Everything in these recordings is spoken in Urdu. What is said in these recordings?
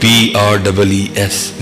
PREES।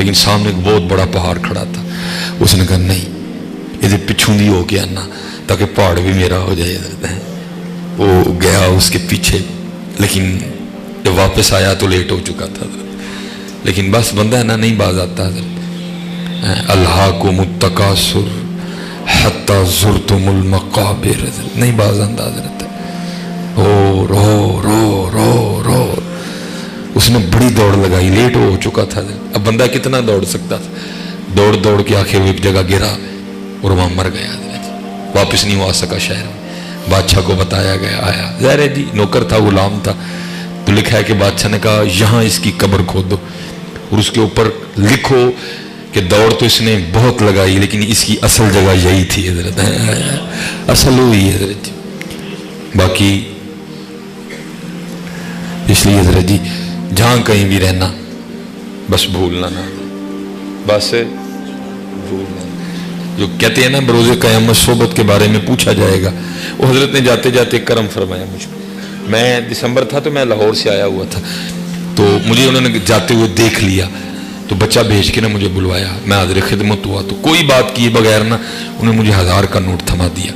لیکن سامنے ایک بہت بڑا پہاڑ کھڑا تھا. اس نے کہا نہیں یہ پچھوں دی ہو کے آنا تاکہ پہاڑ بھی میرا ہو جائے. وہ گیا اس کے پیچھے، لیکن جب واپس آیا تو لیٹ ہو چکا تھا. لیکن بس بندہ ہے نا نہیں باز آتا. الہاکم التکاثر حتی زرتم المقابر، نہیں باز آتا حضرت. رو رو رو رو رو. اس نے بڑی دوڑ لگائی، لیٹ ہو چکا تھا. اب بندہ کتنا دوڑ سکتا تھا؟ دوڑ دوڑ کے آخر وہ ایک جگہ گرا اور وہاں مر گیا. واپس نہیں آ سکا شہر میں. بادشاہ کو بتایا گیا، آیا. ظاہر ہے جی نوکر تھا، غلام تھا. تو لکھا ہے کہ بادشاہ نے کہا یہاں اس کی قبر کھودو اور اس کے اوپر لکھو کہ دوڑ تو اس نے بہت لگائی لیکن اس کی اصل جگہ یہی تھی حضرت. اصل ہوئی حضرت جی. باقی اس لیے حضرت جی جہاں کہیں بھی رہنا بس بھولنا نہ، بس بھولنا. جو کہتے ہیں نا بروز قیامت صحبت کے بارے میں پوچھا جائے گا، وہ حضرت نے جاتے جاتے کرم فرمایا مجھ کو. میں دسمبر تھا تو میں لاہور سے آیا ہوا تھا، تو مجھے انہوں نے جاتے ہوئے دیکھ لیا تو بچہ بھیج کے نا مجھے بلوایا. میں حاضر خدمت ہوا تو کوئی بات کیے بغیر نا انہوں نے مجھے 1000 کا نوٹ تھما دیا.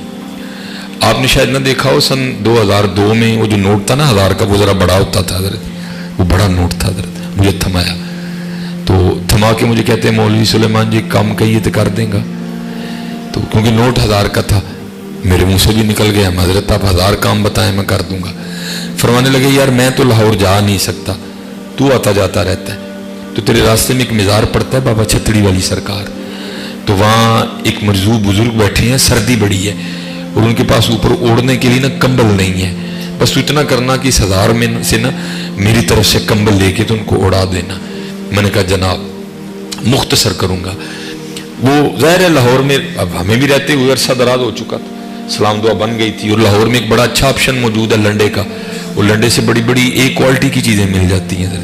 آپ نے شاید نہ دیکھا ہو، سن 2002 میں وہ جو نوٹ تھا نا 1000 کا، وہ ذرا بڑا ہوتا تھا حضرت. وہ بڑا نوٹ تھا حضرت. مجھے تھمایا تو تھما کے مجھے کہتے ہیں مولوی سلیمان جی کام کہیے تو کر دیں گا. تو کیونکہ نوٹ 1000 کا تھا میرے منہ سے بھی نکل گیا، حضرت آپ 1000 کام بتائیں میں کر دوں گا. فرمانے لگے یار میں تو لاہور جا نہیں سکتا، تو آتا جاتا رہتا ہے، تو تیرے راستے میں ایک مزار پڑتا ہے بابا چھتڑی والی سرکار. تو وہاں ایک مرزو بزرگ بیٹھے ہیں، سردی بڑی ہے اور ان کے پاس اوپر اوڑھنے کے لیے نا کمبل نہیں ہے. بس تو اتنا کرنا کہ اس 1000 میں سے نا میری طرف سے کمبل لے کے تو ان کو اڑا دینا. میں نے کہا جناب مختصر کروں گا. وہ ظاہر ہے لاہور میں اب ہمیں بھی رہتے ہوئے عرصہ دراز ہو چکا تھا، سلام دعا بن گئی تھی. اور لاہور میں ایک بڑا اچھا آپشن موجود ہے لنڈے کا، وہ لنڈے سے بڑی بڑی ایک کوالٹی کی چیزیں مل جاتی ہیں.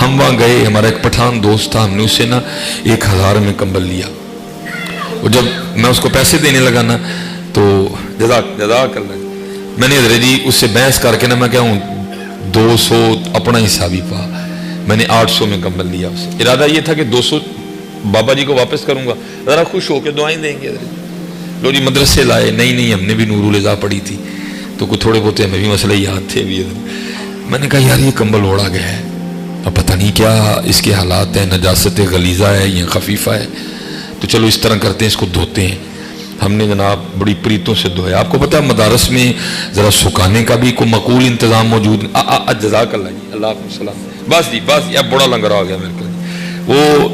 ہم وہاں گئے، ہمارا ایک پٹھان دوست تھا، ہم نے اس سے نا 1000 میں کمبل لیا. اور جب میں اس کو پیسے دینے لگا نا تو جزاک اللہ، میں نے حضرت جی اس سے بحث کر کے نا میں کہا ہوں 200 اپنا حصہ بھی پا. میں نے 800 میں کمبل لیا. اس سے ارادہ یہ تھا کہ 200 بابا جی کو واپس کروں گا، ذرا خوش ہو کے دعائیں دیں گے. لو جی مدرسے لائے، نہیں ہم نے بھی نور الہدا پڑھی تھی تو کچھ تھوڑے بہت ہمیں بھی مسئلے یاد تھے بھی. میں نے کہا یار یہ کمبل اوڑا گیا ہے، اب پتہ نہیں کیا اس کے حالات ہیں، نجاست غلیظہ ہے یا خفیفہ ہے، تو چلو اس طرح کرتے ہیں اس کو دھوتے ہیں. ہم نے جناب بڑی پریتوں سے دھویا. آپ کو پتہ ہے مدارس میں ذرا سکھانے کا بھی کوئی معقول انتظام موجود نہیں. جزاک اللہ جی، اللہ حافظ السلام. بس جی اب بڑا لنگر آ گیا میرے کو. وہ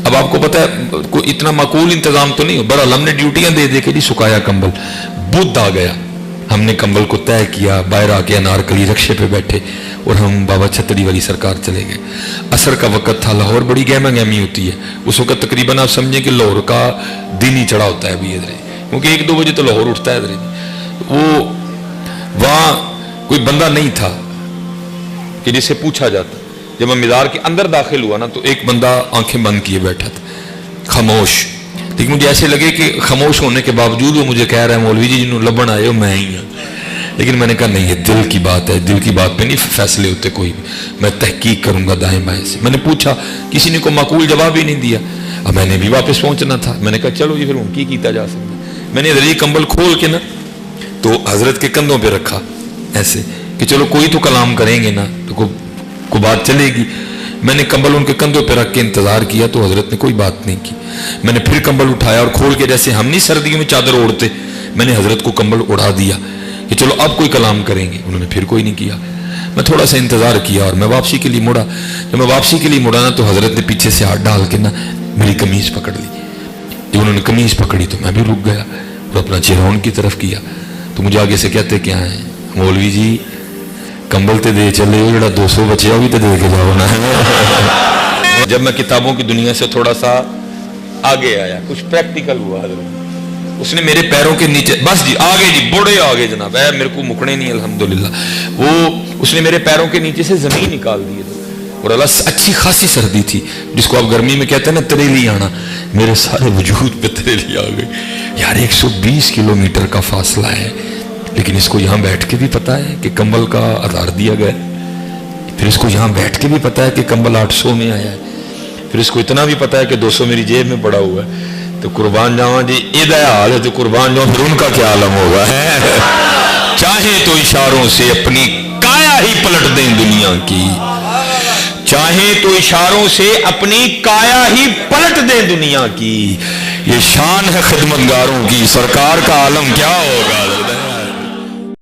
اب آپ کو پتہ ہے کوئی اتنا معقول انتظام تو نہیں ہو. بہرحال ہم نے ڈیوٹیاں دے دے کے جی سکھایا کمبل. بدھ آ گیا، ہم نے کمبل کو طے کیا، باہر آ کے انارکلی رکشے پہ بیٹھے اور ہم بابا چھتڑی والی سرکار چلے گئے. عصر کا وقت تھا، لاہور بڑی گہما گہمی ہوتی ہے اس وقت. تقریباً آپ سمجھیں کہ لاہور کا دن ہی چڑھا ہوتا ہے ابھی ادھر، کیونکہ 1-2 بجے تو لاہور اٹھتا ہے ادھر. وہ وہاں کوئی بندہ نہیں تھا کہ جسے پوچھا جاتا. جب میں مزار کے اندر داخل ہوا نا تو ایک بندہ آنکھیں بند کیے بیٹھا تھا، خاموش. لیکن مجھے ایسے لگے کہ خاموش ہونے کے باوجود وہ مجھے کہہ رہا ہے مولوی جی جنہوں لبن آئے ہو میں ہی ہوں. لیکن میں نے کہا نہیں، یہ دل کی بات ہے، دل کی بات پہ نہیں فیصلے ہوتے کوئی بھی. میں تحقیق کروں گا دائیں بائیں سے. میں نے پوچھا، کسی نے کوئی معقول جواب ہی نہیں دیا. اب میں نے بھی واپس پہنچنا تھا. میں نے کہا چلو جی پھر ہوں کی کیتا جا سکتا. میں نے ادھر کمبل کھول کے نا تو حضرت کے کندھوں پہ رکھا ایسے کہ چلو کوئی تو کلام کریں گے نا تو کوئی بات چلے گی. میں نے کمبل ان کے کندھوں پہ رکھ کے انتظار کیا تو حضرت نے کوئی بات نہیں کی. میں نے پھر کمبل اٹھایا اور کھول کے جیسے ہم نہیں سردیوں میں چادر اوڑھتے، میں نے حضرت کو کمبل اڑا دیا کہ چلو اب کوئی کلام کریں گے. انہوں نے پھر کوئی نہیں کیا. میں تھوڑا سا انتظار کیا اور میں واپسی کے لیے مڑا. جب میں واپسی کے لیے مڑا نا تو حضرت نے پیچھے سے ہاتھ ڈال کے نا میری قمیض پکڑ لی. جب انہوں نے قمیض پکڑی تو میں بھی رک گیا اور اپنا چہرہ ان کی طرف کیا. تو مجھے آگے سے کہتے کیا ہیں مولوی جی کمبل تے دے چلے ہو، جڑا 200 بچے بھی تو دے کے جاؤ نا. جب میں کتابوں کی دنیا سے تھوڑا سا آگے آیا کچھ پریکٹیکل ہوا حضرت. اس نے میرے پیروں کے نیچے بس جی آگے جی بڑے آگے جناب ہے میرے کو مکڑے نہیں الحمدللہ. وہ اس نے میرے پیروں کے نیچے سے زمین نکال دی اور اللہ اچھی خاصی سردی تھی جس کو آپ گرمی میں کہتے ہیں نا تریلی آنا. میرے سارے وجود پہ تریلی آ گئی. یار 120 کلومیٹر کا فاصلہ ہے لیکن اس کو یہاں بیٹھ کے بھی پتا ہے کہ کمبل کا 1000 دیا گیا. پھر اس کو یہاں بیٹھ کے بھی پتا ہے کہ کمبل 800 میں آیا ہے. پھر اس کو اتنا بھی پتا ہے کہ 200 میری جیب میں پڑا ہوا ہے، تو قربان جاواں جی یہ حال ہے تو قربان جاؤں پھر ان کا کیا عالم ہوگا ہے چاہے تو اشاروں سے اپنی کایا ہی پلٹ دیں دنیا کی، چاہے تو اشاروں سے اپنی کایا ہی پلٹ دیں دنیا کی، یہ شان ہے خدمتگاروں کی، سرکار کا عالم کیا ہوگا۔